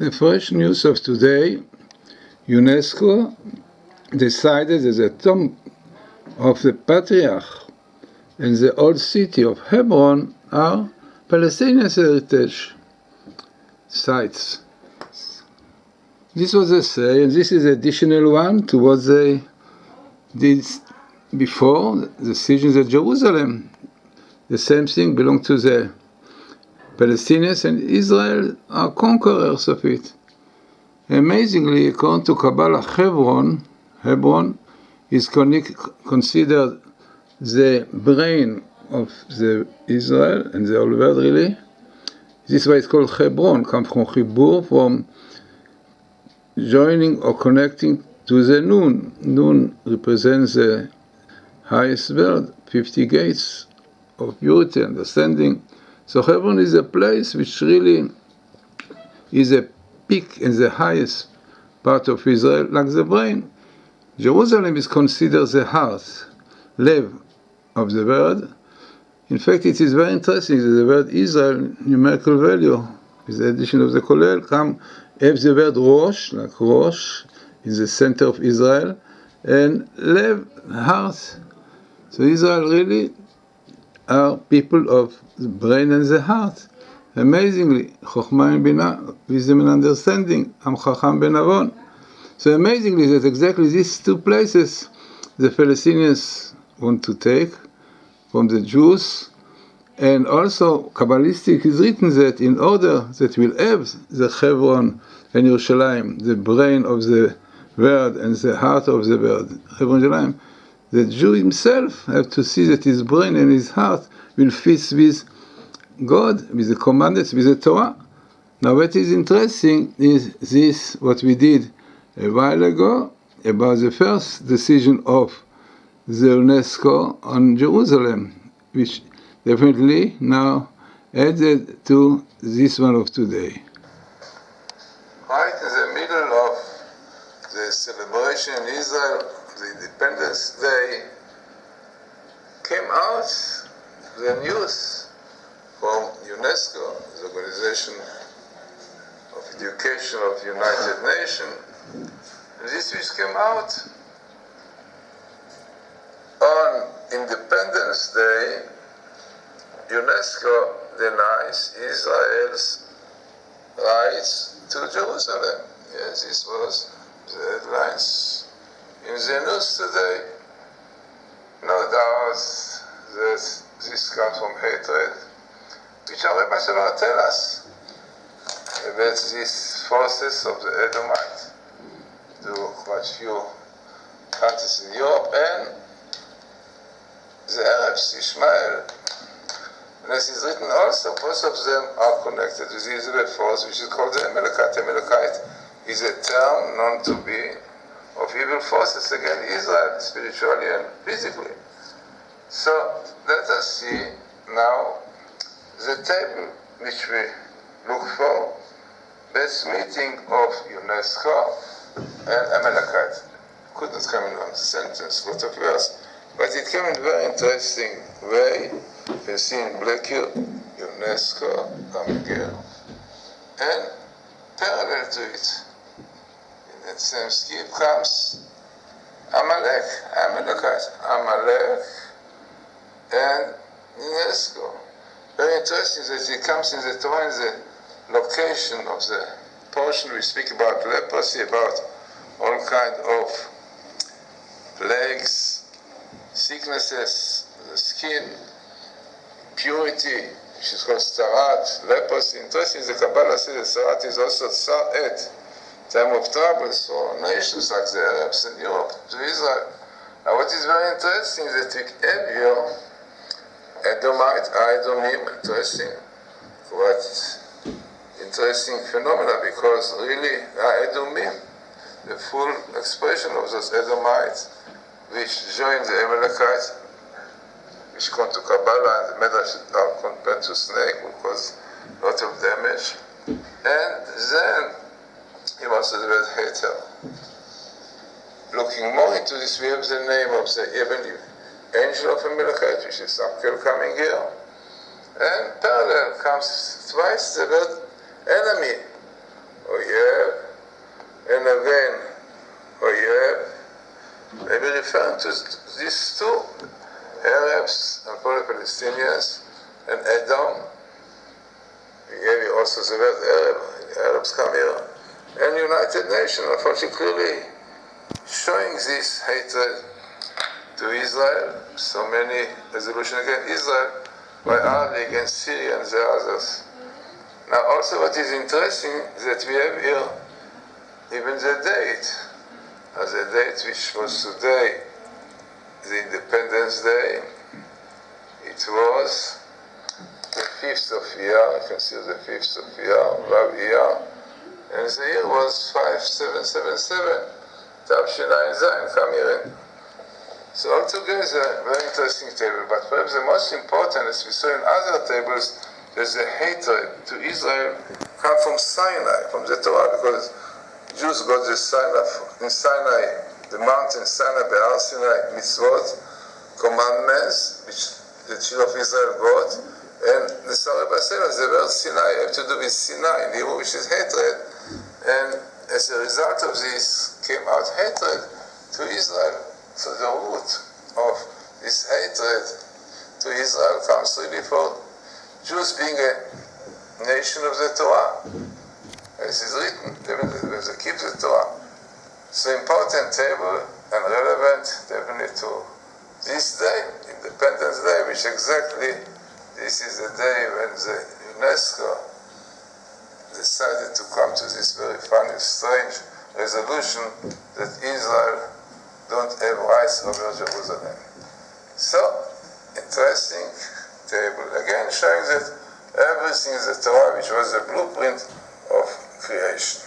The fresh news of today, UNESCO decided that the tomb of the Patriarch and the old city of Hebron are Palestinian heritage sites. This was a say, and this is additional one to what they did before, the decisions of Jerusalem. The same thing belonged to the Palestinians, and Israel are conquerors of it. Amazingly, according to Kabalah, Hebron is considered the brain of the Israel and the whole world, really. This is why it's called Hebron, comes from Chibur, from joining or connecting to the Nun. Nun represents the highest world, 50 gates of purity, understanding. So Hebron is a place which really is a peak in the highest part of Israel, like the brain. Jerusalem is considered the heart, lev of the word. In fact, it is very interesting that the word Israel, numerical value, with the addition of the Kolel, have the word Rosh, like Rosh, in the center of Israel, and lev, heart. So Israel really are people of the brain and the heart. Amazingly, Chokhmah and Binah, wisdom and understanding, Am Chacham Ben Avon. So amazingly that exactly these two places the Palestinians want to take from the Jews, and also Kabbalistic is written that in order that we'll have the Hebron and Yerushalayim, the brain of the word and the heart of the word, Hebron Yerushalayim, the Jew himself have to see that his brain and his heart will fit with God, with the commandments, with the Torah. Now what is interesting is this, what we did a while ago, about the first decision of the UNESCO on Jerusalem, which definitely now added to this one of today. Right in the middle of the celebration in Israel, the Independence Day, came out the news from UNESCO, the Organization of Education of the United Nations. This which came out on Independence Day, UNESCO denies Israel's rights to Jerusalem. Yes, this was the headlines in the news today. No doubt that this comes from hatred, which our Rebbe tell us about these forces of the Edomite to quite few countries in Europe, and the Arabs, Ishmael. And as is written also, both of them are connected with the Israeli force, which is called the Amalekite. Amalekite is a term known to be of evil forces against Israel, spiritually and physically. So let us see now the table which we look for, best meeting of UNESCO and Amalekite. Couldn't come in one sentence, lot of words, but it came in a very interesting way. You can see in black here, UNESCO, Amgir, and parallel to it, in that same skip comes Amalek, Amalekite, Amalek, and UNESCO. Very interesting that it comes in the Torah, in the location of the portion we speak about leprosy, about all kinds of plagues, sicknesses, the skin, purity, which is called Sarat, leprosy. Interesting, the Kabalah says that Sarat is also Sarat, time of troubles for nations like the Arabs and Europe to Israel. Now what is very interesting is that we have here Edomite, Edomim, interesting, quite interesting phenomena, because really Edomim, the full expression of those Edomites, which join the Amalekites, which come to Kabalah, and the Medrash are compared to snake, will cause a lot of damage. And then he was the word hater. Looking more into this, we have the name of the even angel of Amalekite, which is Abkel coming here. And parallel comes twice the word enemy. Oh yeah, again, Oyeb, maybe referring to these two, Arabs and Palestinians, and Edom. We gave you also the word Arab, Arabs come here, and United Nations, unfortunately, clearly showing this hatred to Israel, so many resolutions against Israel, by hardly against Syria and the others. Now also what is interesting is that we have here even the date, the date which was today, the Independence Day. It was the 5th of Iyar, you can see the 5th of Iyar, Vav Iyar, and the year was 5777, Tavshinai Zayin, come here in. So altogether, very interesting table, but perhaps the most important, as we saw in other tables, there's a hatred to Israel come from Sinai, from the Torah, because Jews got the Sinai, in Sinai, the mountain Sinai, Behar Sinai, mitzvot, commandments, which the children of Israel got, and the Sarah Basela, the word Sinai, have to do with Sinai, in Hebrew, which is hatred, and as a result of this came out hatred to Israel. So the root of this hatred to Israel comes really from Jews being a nation of the Torah. As is written, they keep the Torah. So important table and relevant definitely to this day, Independence Day, which exactly this is the day when the UNESCO decided to come to this very funny, strange resolution that Israel don't have rights over Jerusalem. So, interesting table. Again, showing that everything is the Torah, which was the blueprint of creation.